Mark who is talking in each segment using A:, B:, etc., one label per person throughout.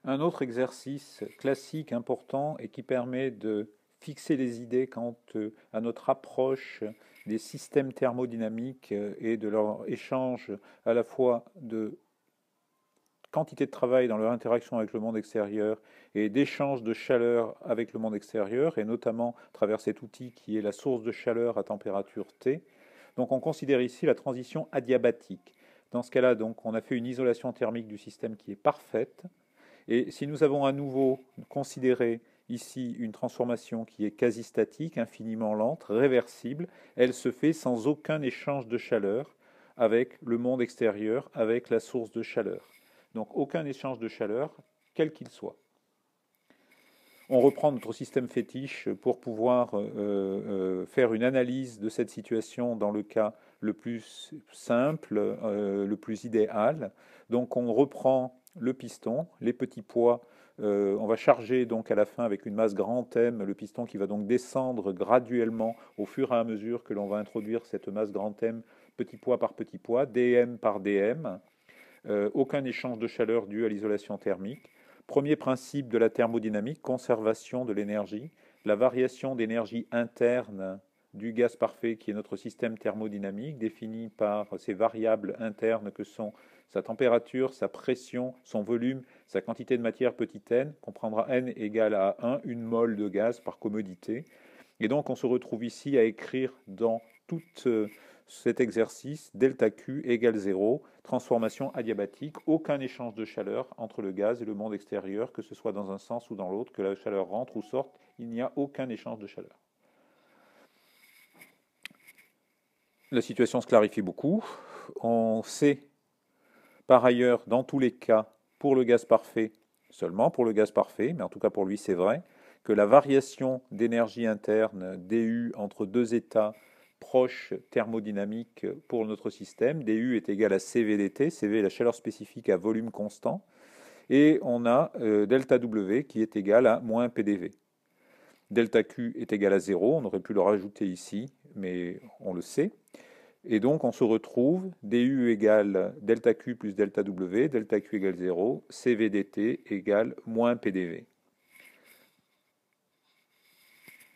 A: Un autre exercice classique important et qui permet de fixer les idées quant à notre approche des systèmes thermodynamiques et de leur échange à la fois de quantité de travail dans leur interaction avec le monde extérieur et d'échange de chaleur avec le monde extérieur, et notamment à travers cet outil qui est la source de chaleur à température T. Donc on considère ici la transition adiabatique. Dans ce cas-là, donc, on a fait une isolation thermique du système qui est parfaite. Et si nous avons à nouveau considéré ici une transformation qui est quasi statique, infiniment lente, réversible, elle se fait sans aucun échange de chaleur avec le monde extérieur, avec la source de chaleur. Donc aucun échange de chaleur, quel qu'il soit. On reprend notre système fétiche pour pouvoir faire une analyse de cette situation dans le cas le plus simple, le plus idéal. Donc on reprend le piston, les petits poids, on va charger donc à la fin avec une masse grand M le piston qui va donc descendre graduellement au fur et à mesure que l'on va introduire cette masse grand M petit poids par petit poids, dm par dm. Aucun échange de chaleur dû à l'isolation thermique. Premier principe de la thermodynamique, conservation de l'énergie. La variation d'énergie interne du gaz parfait, qui est notre système thermodynamique, défini par ces variables internes que sont sa température, sa pression, son volume, sa quantité de matière petit n, qu'on prendra n égale à 1, une mole de gaz par commodité. Et donc on se retrouve ici à écrire dans toute cet exercice, delta Q égale 0, transformation adiabatique, aucun échange de chaleur entre le gaz et le monde extérieur, que ce soit dans un sens ou dans l'autre, que la chaleur rentre ou sorte, il n'y a aucun échange de chaleur. La situation se clarifie beaucoup. On sait par ailleurs, dans tous les cas, pour le gaz parfait, seulement pour le gaz parfait, mais en tout cas pour lui c'est vrai, que la variation d'énergie interne dU entre deux états proches thermodynamiques pour notre système, dU est égal à CV dt, CV est la chaleur spécifique à volume constant, et on a delta W qui est égal à moins PDV. Delta Q est égal à 0, on aurait pu le rajouter ici, mais on le sait. Et donc on se retrouve du égale delta Q plus delta W, delta Q égale 0, CV dt égale moins PDV.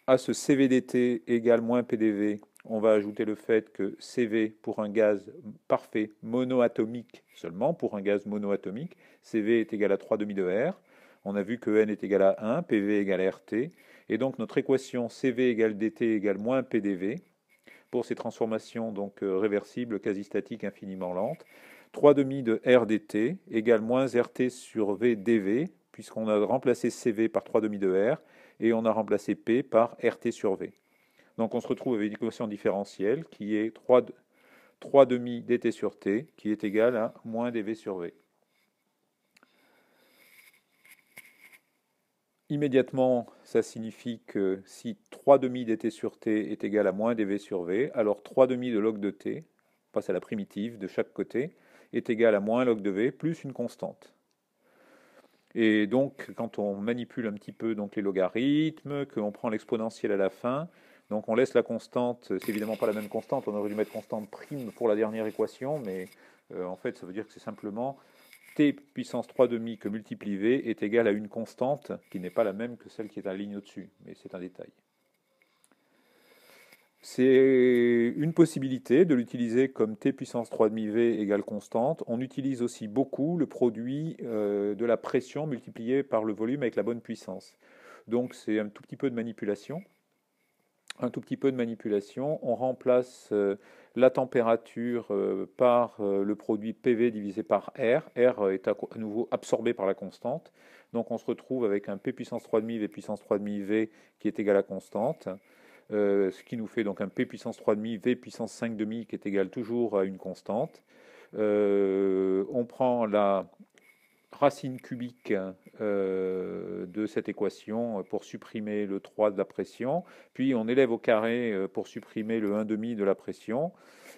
A: À ce CV dt égale moins PDV, on va ajouter le fait que CV pour un gaz parfait monoatomique, seulement pour un gaz monoatomique, CV est égal à 3,5 de R. On a vu que N est égal à 1, PV égale RT. Et donc notre équation CV égale dt égale moins PDV, pour ces transformations donc réversibles, quasi-statiques, infiniment lentes. 3,5 de R dt égale moins RT sur V dV, puisqu'on a remplacé CV par 3,5 de R, et on a remplacé P par RT sur V. Donc on se retrouve avec une équation différentielle qui est 3,5 dt sur T, qui est égal à moins dV sur V. Immédiatement, ça signifie que si 3,5 dt sur t est égal à moins dv sur v, alors 3,5 de log de t, on passe à la primitive de chaque côté, est égal à moins log de v plus une constante. Et donc, quand on manipule un petit peu donc, les logarithmes, qu'on prend l'exponentielle à la fin, donc on laisse la constante, c'est évidemment pas la même constante, on aurait dû mettre constante prime pour la dernière équation, mais en fait ça veut dire que c'est simplement t puissance 3,5 que multiplie v est égal à une constante qui n'est pas la même que celle qui est à la ligne au-dessus, mais c'est un détail. C'est une possibilité de l'utiliser comme t puissance 3,5 v égale constante. On utilise aussi beaucoup le produit de la pression multiplié par le volume avec la bonne puissance. Donc c'est un tout petit peu de manipulation. On remplace la température par le produit PV divisé par R. R est à nouveau absorbé par la constante. Donc on se retrouve avec un P puissance 3,5 V puissance 3,5 V qui est égal à constante. Ce qui nous fait donc un P puissance 3,5 V puissance 5,5 qui est égal toujours à une constante. On prend la racine cubique de cette équation pour supprimer le 3 de la pression, puis on élève au carré pour supprimer le 1,5 de la pression,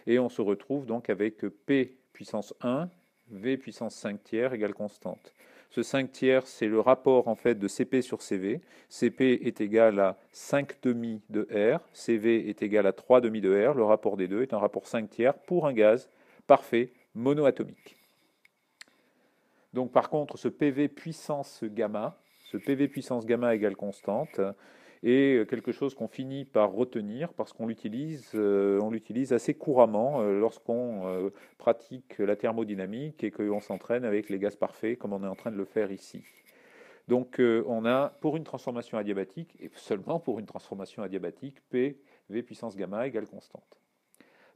A: et on se retrouve donc avec P puissance 1, V puissance 5 tiers égale constante. Ce 5 tiers, c'est le rapport en fait de CP sur CV. CP est égal à 5,5 de R, CV est égal à 3,5 de R. Le rapport des deux est un rapport 5 tiers pour un gaz parfait monoatomique. Donc par contre, ce PV puissance gamma égale constante, est quelque chose qu'on finit par retenir parce qu'on l'utilise assez couramment lorsqu'on pratique la thermodynamique et qu'on s'entraîne avec les gaz parfaits comme on est en train de le faire ici. Donc on a pour une transformation adiabatique, et seulement pour une transformation adiabatique, PV puissance gamma égale constante.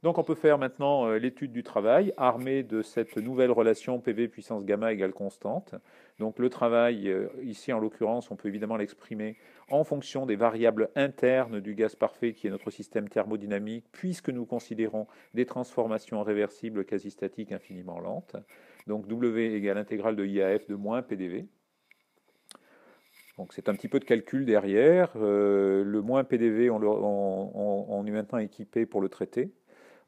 A: Donc on peut faire maintenant l'étude du travail armé de cette nouvelle relation PV puissance gamma égale constante. Donc le travail, ici en l'occurrence, on peut évidemment l'exprimer en fonction des variables internes du gaz parfait qui est notre système thermodynamique, puisque nous considérons des transformations réversibles quasi-statiques infiniment lentes. Donc W égale intégrale de IAF de moins PDV. Donc c'est un petit peu de calcul derrière. Le moins PDV, on est maintenant équipé pour le traiter.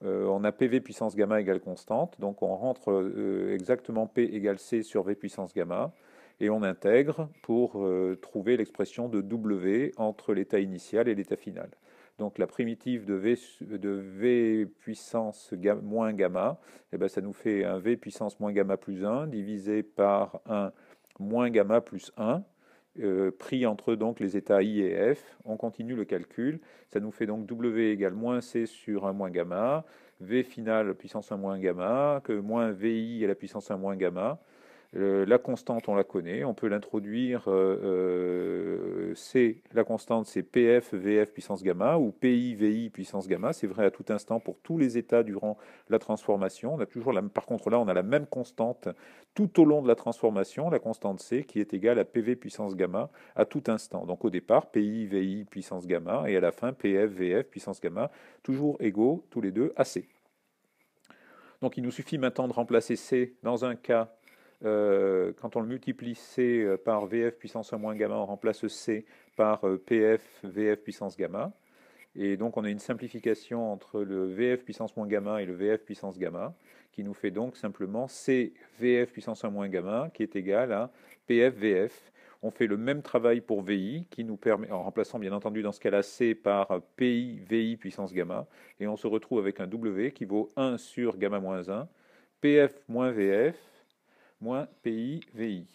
A: On a PV puissance gamma égale constante, donc on rentre exactement P égale C sur V puissance gamma, et on intègre pour trouver l'expression de W entre l'état initial et l'état final. Donc la primitive de V puissance moins gamma, eh ben, ça nous fait un V puissance moins gamma plus 1 divisé par un moins gamma plus 1, pris entre donc les états I et F. On continue le calcul. Ça nous fait donc W égale moins C sur 1 moins gamma, V final puissance 1 moins gamma, que moins VI à la puissance 1 moins gamma. La constante, on la connaît, on peut l'introduire, la constante c'est PF VF puissance gamma ou PI VI puissance gamma, c'est vrai à tout instant pour tous les états durant la transformation. On a toujours par contre là on a la même constante tout au long de la transformation, la constante C qui est égale à PV puissance gamma à tout instant. Donc au départ PI VI puissance gamma et à la fin PF VF puissance gamma, toujours égaux tous les deux à C. Donc il nous suffit maintenant de remplacer C dans un cas. Quand on le multiplie C par VF puissance 1 moins gamma, on remplace C par PF VF puissance gamma. Et donc on a une simplification entre le VF puissance moins gamma et le VF puissance gamma, qui nous fait donc simplement C VF puissance 1 moins gamma, qui est égal à PF VF. On fait le même travail pour VI, qui nous permet, en remplaçant bien entendu dans ce cas-là C par PI VI puissance gamma, et on se retrouve avec un W qui vaut 1 sur gamma moins 1, PF moins VF, moins PI VI.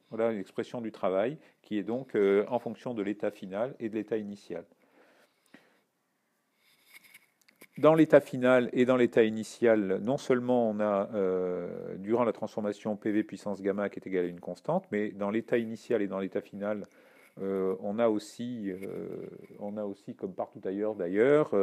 A: Voilà l'expression du travail qui est donc en fonction de l'état final et de l'état initial. Dans l'état final et dans l'état initial, non seulement on a, durant la transformation PV puissance gamma qui est égale à une constante, mais dans l'état initial et dans l'état final, on a aussi, comme partout ailleurs d'ailleurs,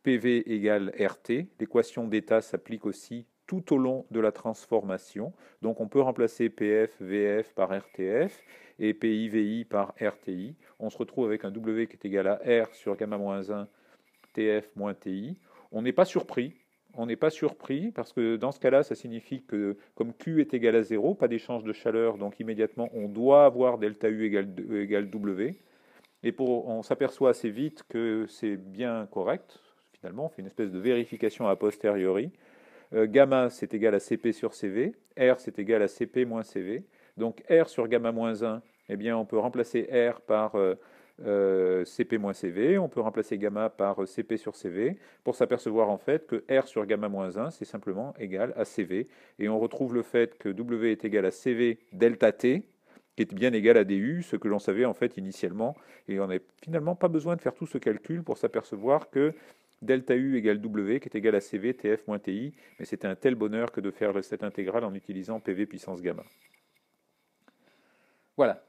A: PV égale RT. L'équation d'état s'applique aussi tout au long de la transformation. Donc on peut remplacer PF, VF par RTF et PI, VI par RTI. On se retrouve avec un W qui est égal à R sur gamma moins 1 TF moins TI. On n'est pas surpris. On n'est pas surpris parce que dans ce cas-là, ça signifie que comme Q est égal à 0, pas d'échange de chaleur, donc immédiatement on doit avoir delta U égale W. Et on s'aperçoit assez vite que c'est bien correct. Finalement, on fait une espèce de vérification a posteriori. Gamma, c'est égal à CP sur CV. R, c'est égal à CP moins CV. Donc R sur gamma moins 1, eh bien, on peut remplacer R par CP moins CV. On peut remplacer gamma par CP sur CV pour s'apercevoir en fait que R sur gamma moins 1, c'est simplement égal à CV. Et on retrouve le fait que W est égal à CV delta T, qui est bien égal à DU, ce que l'on savait en fait initialement. Et on n'a finalement pas besoin de faire tout ce calcul pour s'apercevoir que delta U égale W, qui est égal à CV TF moins TI, mais c'était un tel bonheur que de faire cette intégrale en utilisant PV puissance gamma. Voilà.